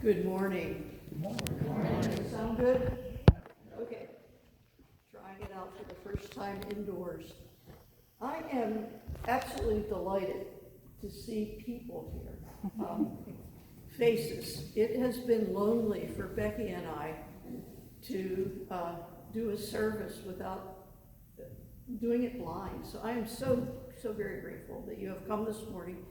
Good morning. Good morning. Sound good? Okay. Trying it out for the first time indoors. I am absolutely delighted to see people here. Faces. It has been lonely for Becky and I to do a service without doing it blind. So I am so very grateful that you have come this morning.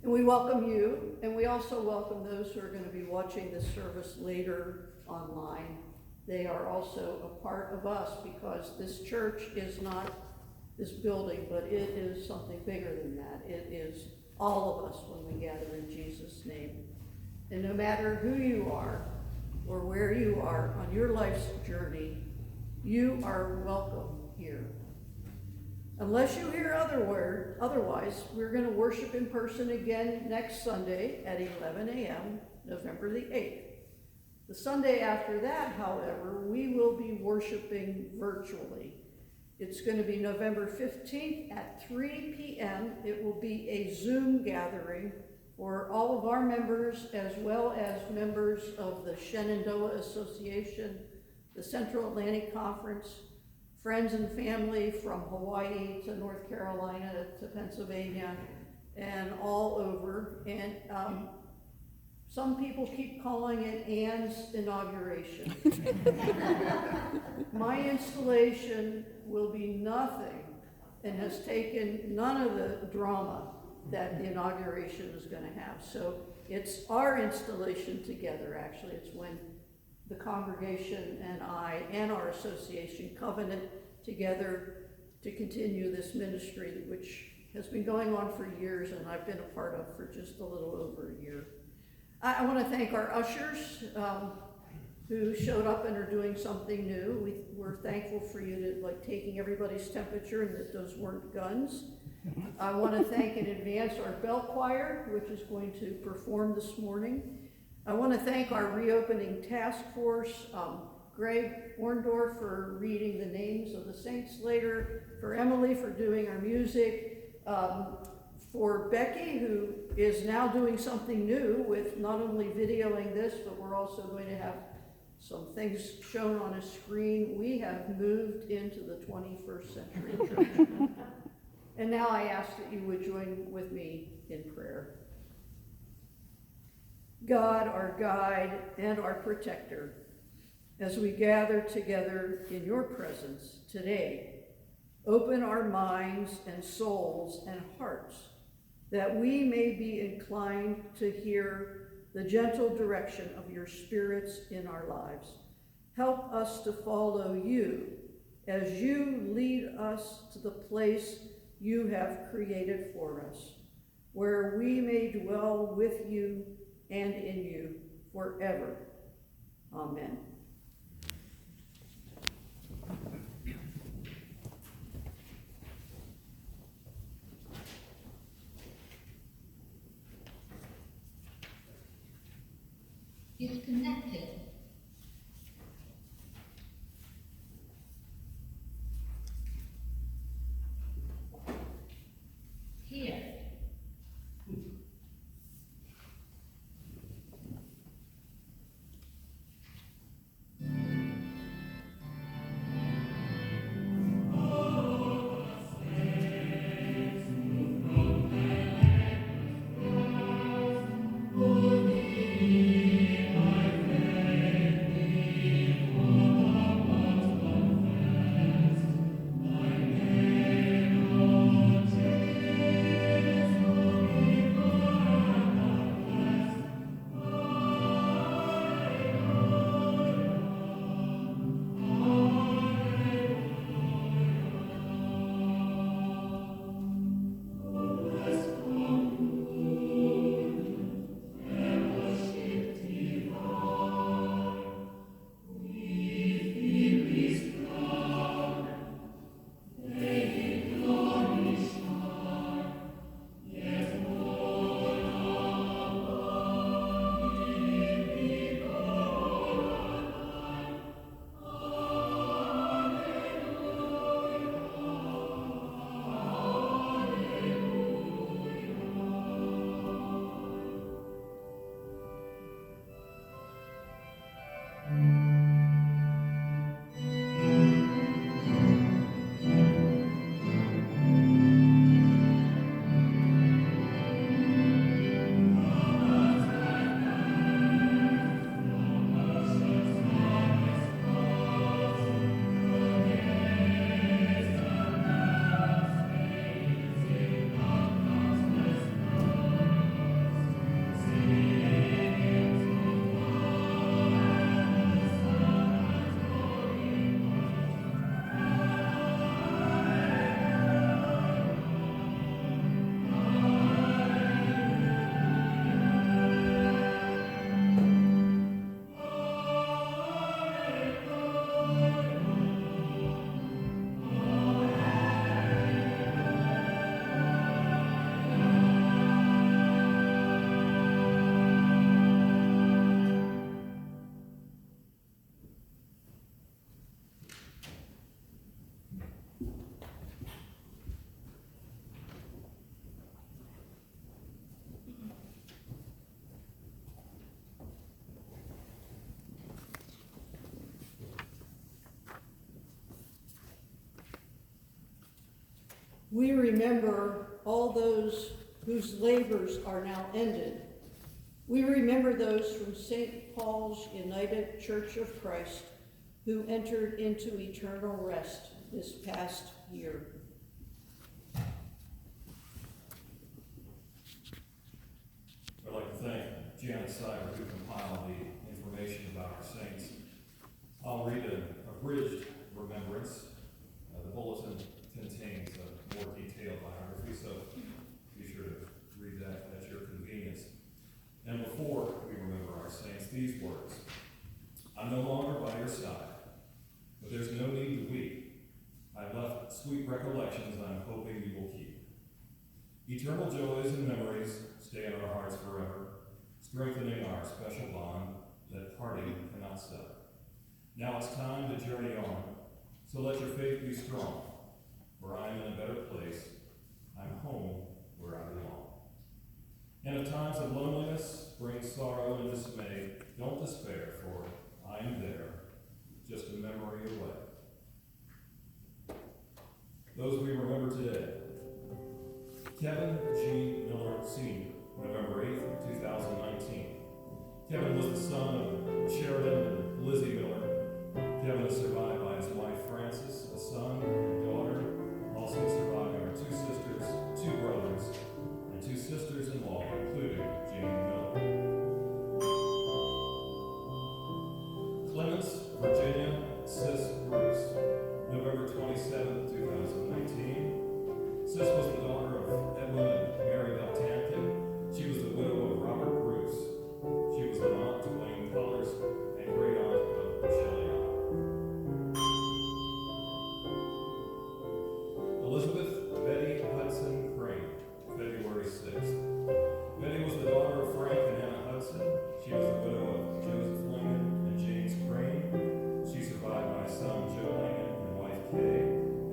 And we welcome you, and we also welcome those who are going to be watching this service later online. They are also a part of us because this church is not this building, but it is something bigger than that. It is all of us when we gather in Jesus' name. And no matter who you are or where you are on your life's journey, you are welcome here. Unless you hear otherwise, we're going to worship in person again next Sunday at 11 a.m., November the 8th. The Sunday after that, however, we will be worshiping virtually. It's going to be November 15th at 3 p.m. It will be a Zoom gathering for all of our members as well as members of the Shenandoah Association, the Central Atlantic Conference, friends and family from Hawaii to North Carolina to Pennsylvania and all over. And some people keep calling it Ann's inauguration. My installation will be nothing and has taken none of the drama that the inauguration is going to have. So it's our installation together, actually. It's when the congregation and I and our association covenant together to continue this ministry, which has been going on for years and I've been a part of for just a little over a year. I want to thank our ushers who showed up and are doing something new. We're thankful for you to taking everybody's temperature and that those weren't guns. I want to thank in advance our bell choir, which is going to perform this morning. I want to thank our reopening task force, Greg Orndorff for reading the names of the saints later, for Emily for doing our music, for Becky, who is now doing something new with not only videoing this, but we're also going to have some things shown on a screen. We have moved into the 21st century church. And now I ask that you would join with me in prayer. God, our guide and our protector, as we gather together in your presence today, open our minds and souls and hearts that we may be inclined to hear the gentle direction of your spirits in our lives. Help us to follow you as you lead us to the place you have created for us, where we may dwell with you and in you forever. Amen. Disconnected. Here. We remember all those whose labors are now ended. We remember those from St. Paul's United Church of Christ who entered into eternal rest this past year. I'd like to thank Janet Cyber who compiled the information about our saints. I'll read an abridged remembrance. The bulletin contains a more detailed biography, so be sure to read that at your convenience. And before we remember our saints, these words: I'm no longer by your side, but there's no need to weep. I've left sweet recollections I'm hoping you will keep. Eternal joys and memories stay in our hearts forever, strengthening our special bond that parting cannot sever. Now it's time to journey on, so let your faith be strong, for I am in a better place. I'm home where I belong. And if times of loneliness bring sorrow and dismay, don't despair, for I am there, just a memory away. Those we remember today: Kevin G. Miller Sr., November 8th, 2019. Kevin was the son of Sheridan and Lizzie Miller. Kevin is survived by his wife Frances, a son and daughter, also surviving our 2 sisters, 2 brothers, and 2 sisters-in-law, including Jane Miller. Clements, Virginia Sis Bruce, November 27th, 2019. Sis was the daughter of Edwin and Mary Beltanke. She was the widow of Robert Bruce. She was an aunt to William Cullors and great aunt of Shelley Otter. Elizabeth Betty Hudson Crane, February 6th. Betty was the daughter of Frank and Anna Hudson. She was the widow of Joseph Lincoln and James Crane. She survived by son Joe Lincoln and wife Kay,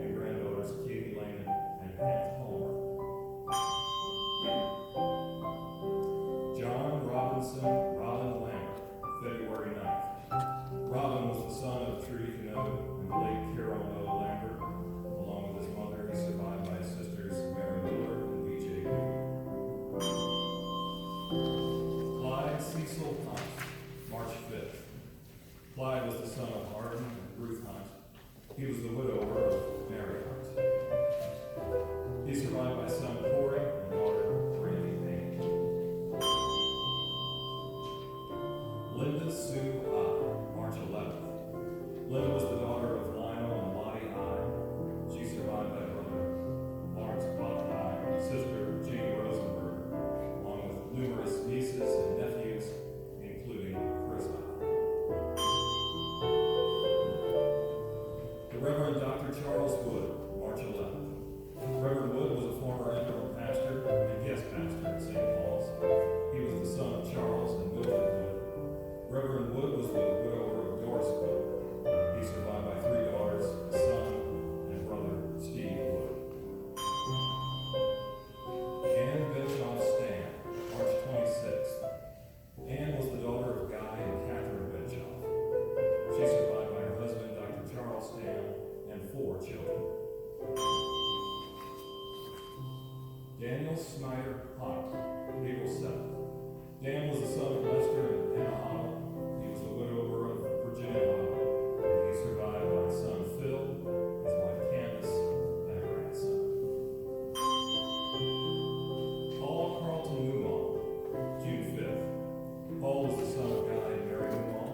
and granddaughters Katie Lincoln and Pat Homer. John Robinson Robin Lambert, February 9th. Robin was the son of Trudy Cano and the late Carol O. Lambert. Along with his mother, he survived by his sisters Mary Miller and B.J. Clyde Cecil Hunt, March 5th. Clyde was the son of Arden and Ruth Hunt. He was the widower of Mary Hunt. He survived by son Corey and daughter Randy Payne. Linda Sue I, March 11th. Linda was the daughter of Lionel and Lottie I. She survived by brother Lawrence Buck I, sister Janie Rosenberg, along with numerous nieces and nephews, including Chris I. The Reverend Dr. Charles Wood, March 11th. Reverend Wood was a former interim pastor and guest pastor at St. Paul's. He was the son of Charles and Mildred Wood. Reverend Wood was the widower of Doris Wood. He survived by 3 daughters, a son, and brother Steve Wood. Anne Benshaw Stan, March 26th. Anne was the daughter of Guy and Catherine Benshaw. She survived by her husband, Dr. Charles Stan, and 4 children. Daniel Snyder Hott, April 7th. Dan was the son of Lester and Anna Hott. He was the widower of Virginia Hott. He survived by his son Phil, his wife Candace, and a grandson. Paul Carlton Newmall, June 5th. Paul was the son of Guy and Mary Newmall.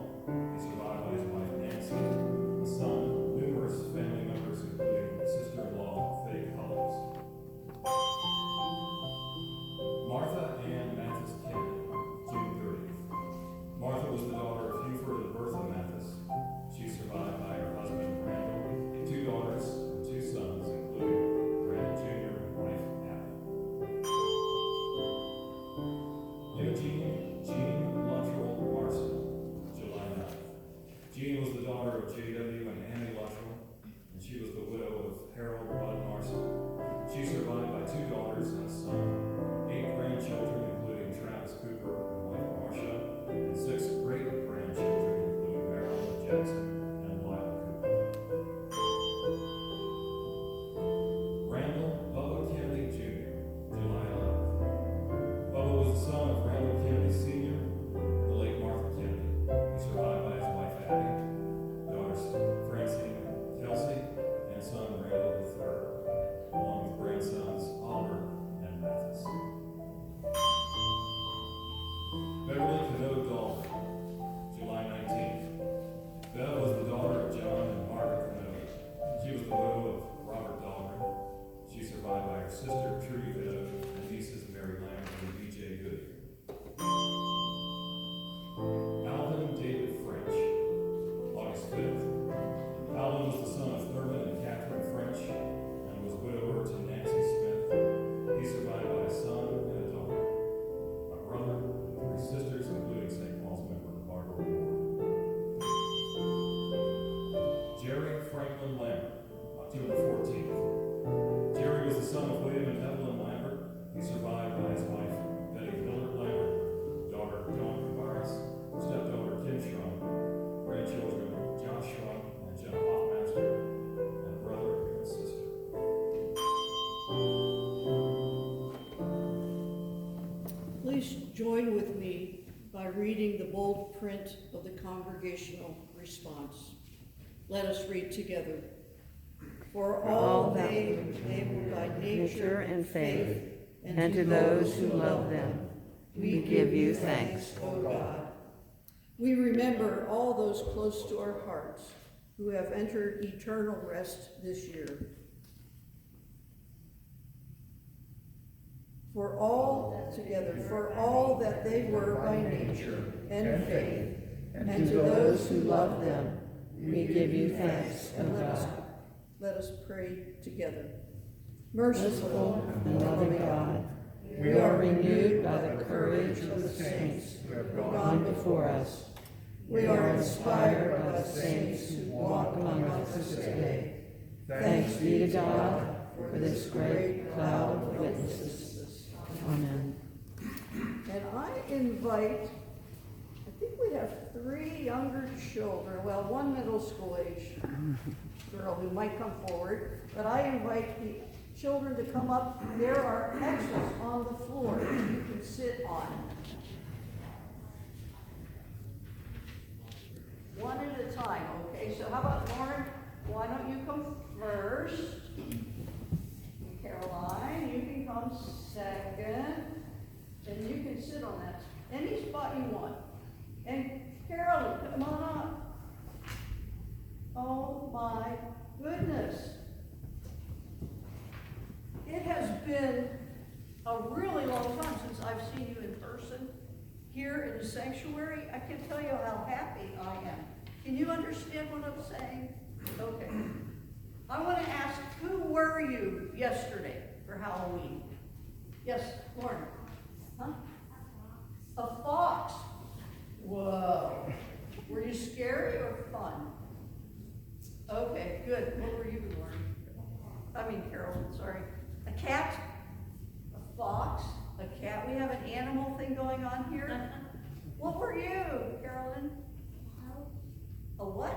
He survived by his wife Nancy, a son, numerous family members, including sister-in-law Faye Cullors. Martha Ann Mathis Kennedy, June 30th. Martha was the daughter of Huford and Bertha Mathis. She survived by her husband Randall, 2 daughters, and 2 sons, including Brandon Jr. and wife Abby. Imogene Jean Luttrell Marshall, July 9th. Jean was the daughter of J.W. and Annie Luttrell, and she was the widow of Harold Bud Marshall. She survived by 2 daughters and a son, 8 grandchildren, including Travis Cooper and wife Marcia, and 6 great-grandchildren, including Marilyn Jackson and Lila Cooper. Randall bold print of the congregational response. Let us read together. For all they were by nature and faith, and to those who love them, we give you thanks, O God. We remember all those close to our hearts who have entered eternal rest this year. For all that they were by nature and faith, and to those who love them, we give you thanks, O God. Let us pray together. Merciful and loving God, we are renewed by the courage of the saints who have gone before us. We are inspired by the saints who walk among us this day. Thanks be to God for this great cloud of witnesses. Amen. And I invite, I think we have 3 younger children, well, 1 middle school age girl who might come forward, but I invite the children to come up. There are X's on the floor that you can sit on. One at a time, okay? So how about Lauren? Why don't you come first? And Caroline, you can come second. And you can sit on that, any spot you want. And Carolyn, come on up. Oh my goodness. It has been a really long time since I've seen you in person here in the sanctuary. I can tell you how happy I am. Can you understand what I'm saying? Okay. I want to ask, who were you yesterday for Halloween? Yes, Lauren. Huh? A fox. Whoa. Were you scary or fun? Okay, good. What were you, Lauren? I mean, Carolyn, sorry. A cat? A fox? A cat? We have an animal thing going on here. What were you, Carolyn? A what?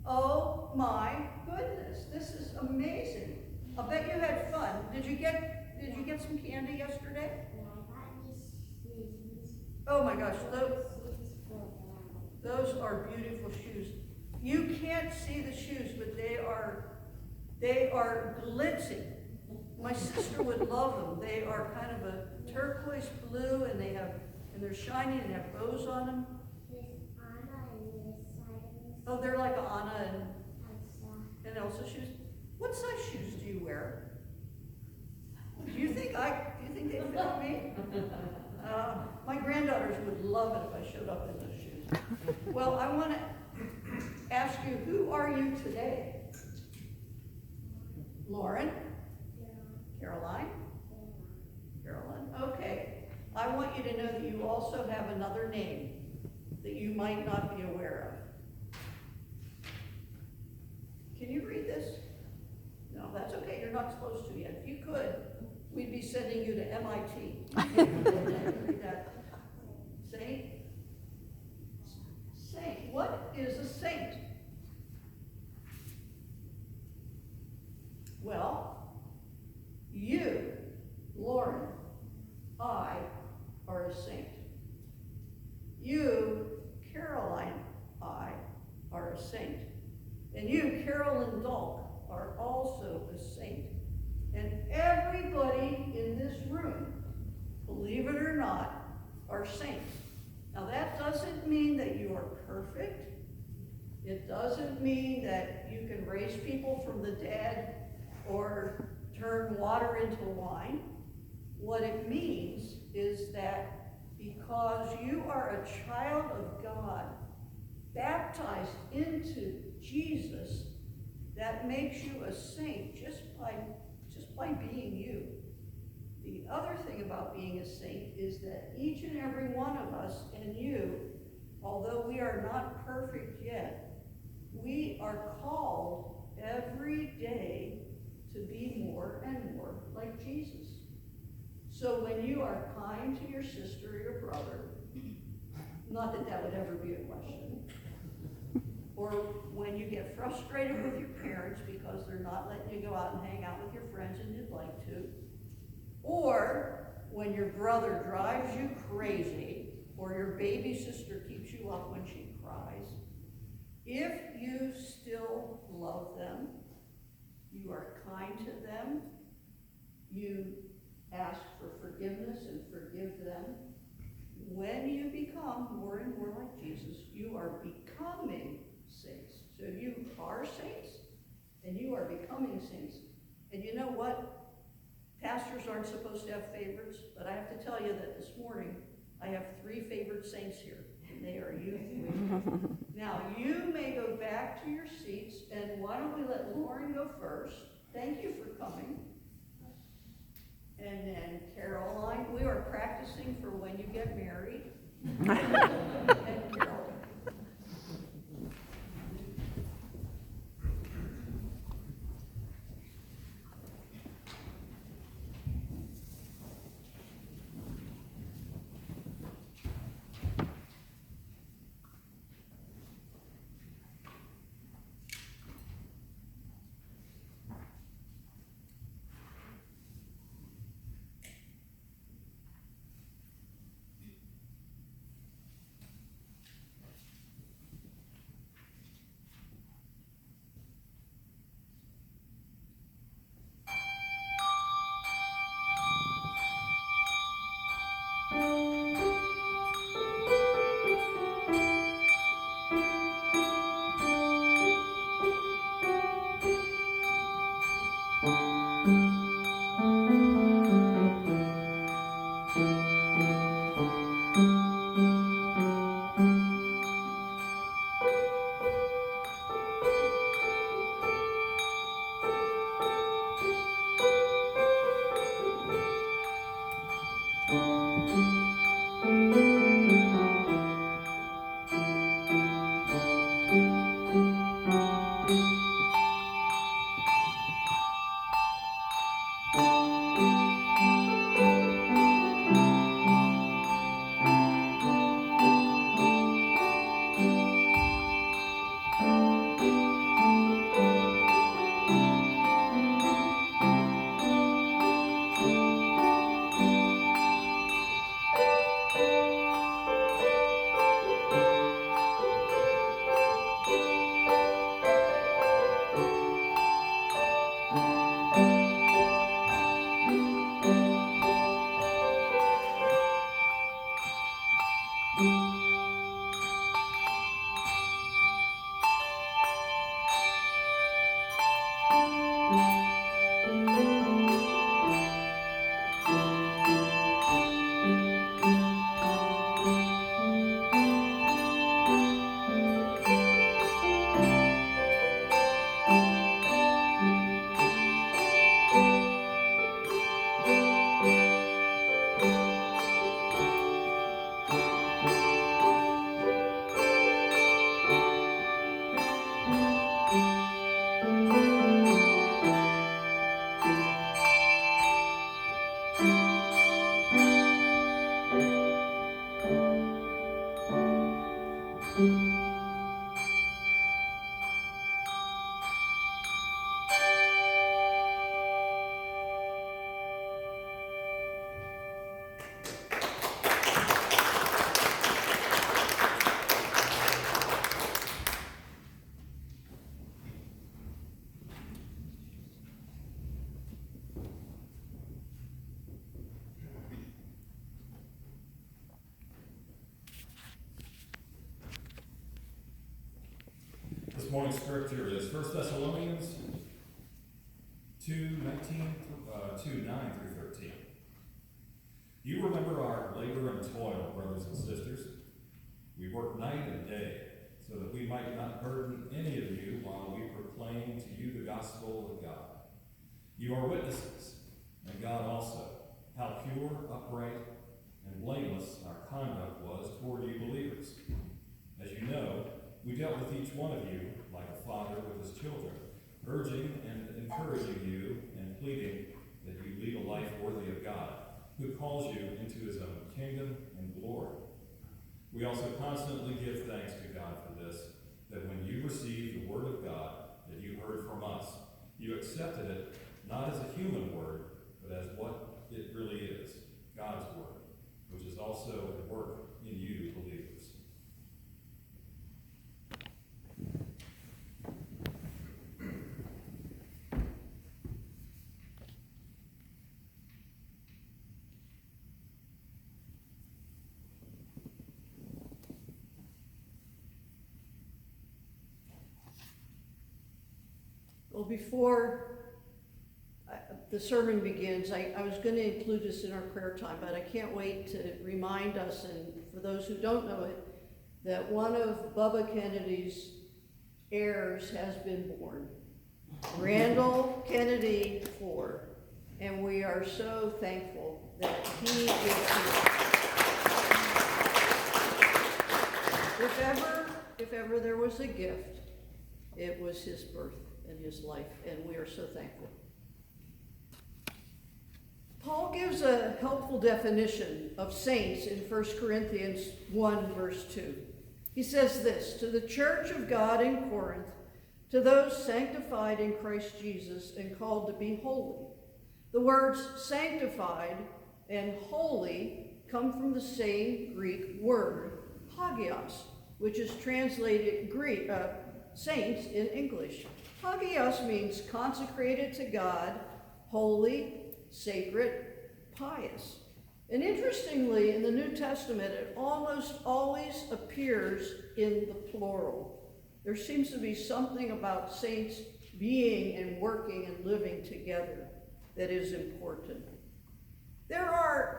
Oh my goodness, this is amazing. I bet you had fun. Did you get some candy yesterday? Oh my gosh, those are beautiful shoes. You can't see the shoes, but they are glitzing. My sister would love them. They are kind of a turquoise blue, and they're shiny and have bows on them. Oh, they're like Anna and Elsa shoes. What size shoes do you wear? Do you think they fit me? My granddaughters would love it if I showed up in those shoes. Well, I want to ask you, who are you today? Lauren? Caroline? Carolyn? Okay. I want you to know that you also have another name that you might not be aware of. Can you read this? No, that's okay. You're not supposed to yet. If you could, we'd be sending you to MIT. Read that. Saint? Saint. What is a saint? Well, you, Lauren, I, are a saint. You, Caroline, I, are a saint. And you, Carolyn Dalk, are also a saint. And everybody in this room, believe it or not, are saints. Now that doesn't mean that you are perfect. It doesn't mean that you can raise people from the dead or turn water into wine. What it means is that because you are a child of God, baptized into Jesus, that makes you a saint just by being you. The other thing about being a saint is that each and every one of us and you, although we are not perfect yet, we are called every day to be more and more like Jesus. So when you are kind to your sister or your brother, not that that would ever be a question, or when you get frustrated with your parents because they're not letting you go out and hang out with your friends and you'd like to, or when your brother drives you crazy, or your baby sister keeps you up when she cries, if you still love them, you are kind to them, you ask for forgiveness and forgive them, when you become more and more like Jesus, you are becoming saints. So you are saints, and you are becoming saints. And you know what? Pastors aren't supposed to have favorites, but I have to tell you that this morning I have 3 favored saints here, and they are you 3. Now, you may go back to your seats, and why don't we let Lauren go first? Thank you for coming. And then Caroline, we are practicing for when you get married. And Caroline. This morning's scripture is 1 Thessalonians 2, 9 through 13. You remember our labor and toil, brothers and sisters. We work night and day, so that we might not burden any of you while we proclaim to you the gospel of God. You are witnesses, and God also, how pure, upright, and blameless our conduct was toward you believers. As you know, we dealt with each one of you like a father with his children, urging and encouraging you and pleading that you lead a life worthy of God, who calls you into his own kingdom and glory. We also constantly give thanks to God for this, that when you received the word of God that you heard from us, you accepted it not as a human word, but as what it really is, God's word, which is also at work in you Well, before the sermon begins, I was going to include this in our prayer time, but I can't wait to remind us, and for those who don't know it, that one of Bubba Kennedy's heirs has been born. Randall Kennedy IV, and we are so thankful that he is here. If ever there was a gift, it was his birth and his life, and we are so thankful. Paul gives a helpful definition of saints in 1 Corinthians 1, verse 2. He says this, "To the church of God in Corinth, to those sanctified in Christ Jesus and called to be holy." The words sanctified and holy come from the same Greek word, hagios, which is translated saints in English. Hagios means consecrated to God, holy, sacred, pious. And interestingly, in the New Testament, it almost always appears in the plural. There seems to be something about saints being and working and living together that is important.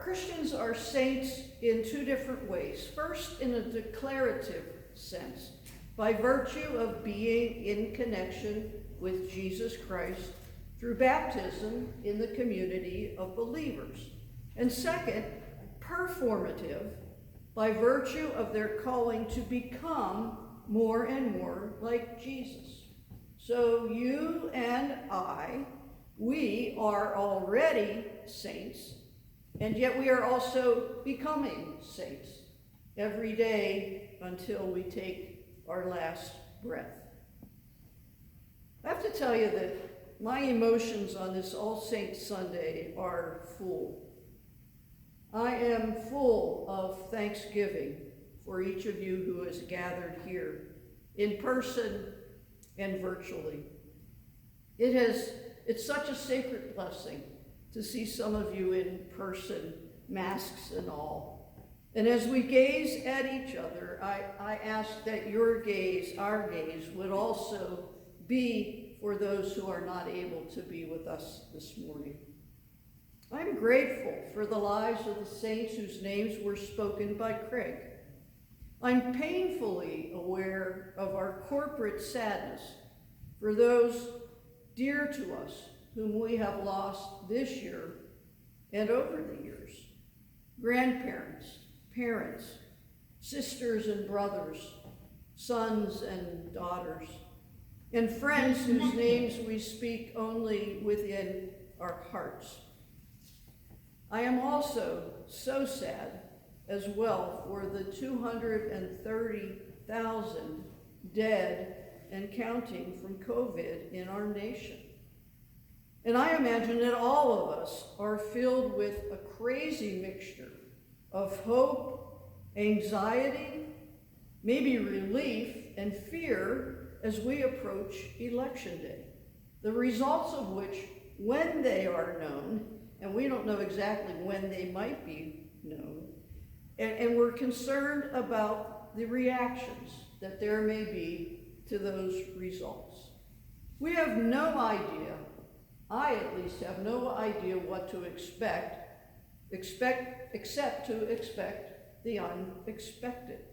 Christians are saints in two different ways. First, in a declarative sense, by virtue of being in connection with Jesus Christ through baptism in the community of believers. And second, performative, by virtue of their calling to become more and more like Jesus. So you and I, we are already saints, and yet we are also becoming saints every day until we take our last breath. I have to tell you that my emotions on this All Saints Sunday are full. I am full of thanksgiving for each of you who has gathered here, in person and virtually. It's such a sacred blessing to see some of you in person, masks and all. And as we gaze at each other, I ask that your gaze, our gaze, would also be for those who are not able to be with us this morning. I'm grateful for the lives of the saints whose names were spoken by Craig. I'm painfully aware of our corporate sadness for those dear to us whom we have lost this year and over the years. Grandparents, parents, sisters and brothers, sons and daughters, and friends whose names we speak only within our hearts. I am also so sad as well for the 230,000 dead and counting from COVID in our nation. And I imagine that all of us are filled with a crazy mixture of hope, anxiety, maybe relief, and fear as we approach Election Day, the results of which, when they are known, and we don't know exactly when they might be known, and we're concerned about the reactions that there may be to those results. We have no idea, I at least have no idea what to expect except to expect the unexpected.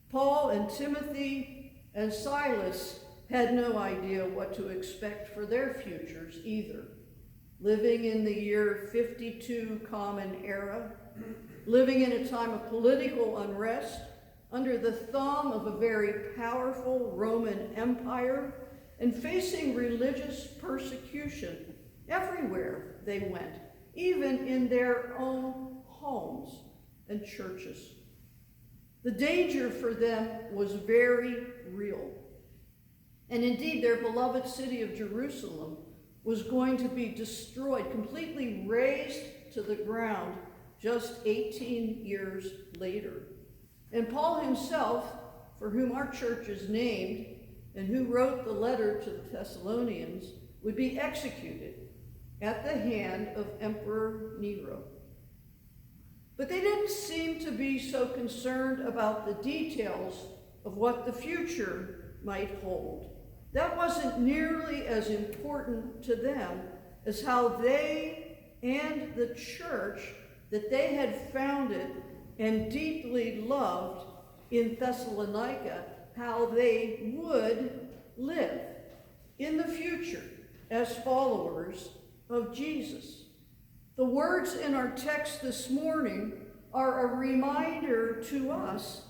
Paul and Timothy and Silas had no idea what to expect for their futures either. Living in the year 52 Common Era, living in a time of political unrest, under the thumb of a very powerful Roman Empire, and facing religious persecution everywhere they went, even in their own homes and churches. The danger for them was very real. And indeed, their beloved city of Jerusalem was going to be destroyed, completely razed to the ground just 18 years later. And Paul himself, for whom our church is named, and who wrote the letter to the Thessalonians, would be executed at the hand of Emperor Nero. But they didn't seem to be so concerned about the details of what the future might hold. that wasn't nearly as important to them as how they and the church that they had founded and deeply loved in Thessalonica, how they would live in the future as followers of Jesus. The words in our text this morning are a reminder to us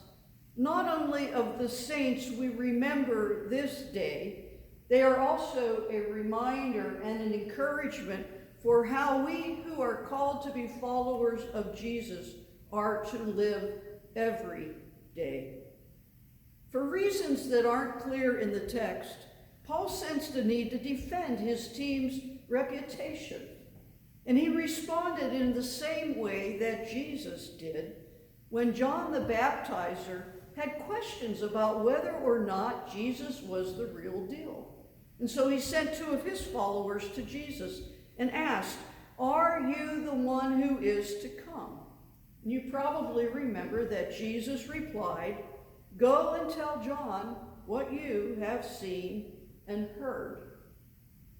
not only of the saints we remember this day, they are also a reminder and an encouragement for how we who are called to be followers of Jesus are to live every day. For reasons that aren't clear in the text, Paul sensed a need to defend his team's reputation. And he responded in the same way that Jesus did when John the Baptizer had questions about whether or not Jesus was the real deal. And so he sent two of his followers to Jesus and asked, "Are you the one who is to come?" And you probably remember that Jesus replied, "Go and tell John what you have seen and heard."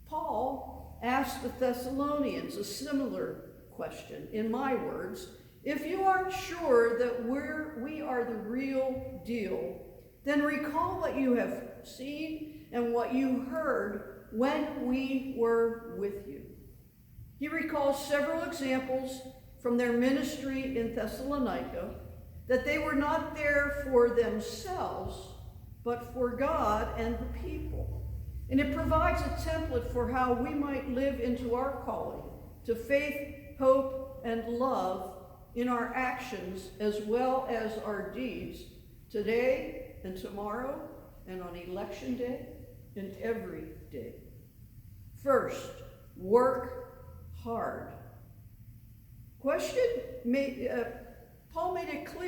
Paul asked the Thessalonians a similar question, in my words. If you aren't sure that we are the real deal, then recall what you have seen and what you heard when we were with you. He recalls several examples from their ministry in Thessalonica, that they were not there for themselves, but for God and the people. And it provides a template for how we might live into our calling to faith, hope, and love in our actions as well as our deeds today and tomorrow and on election day and every day. First, work hard. Paul made it clear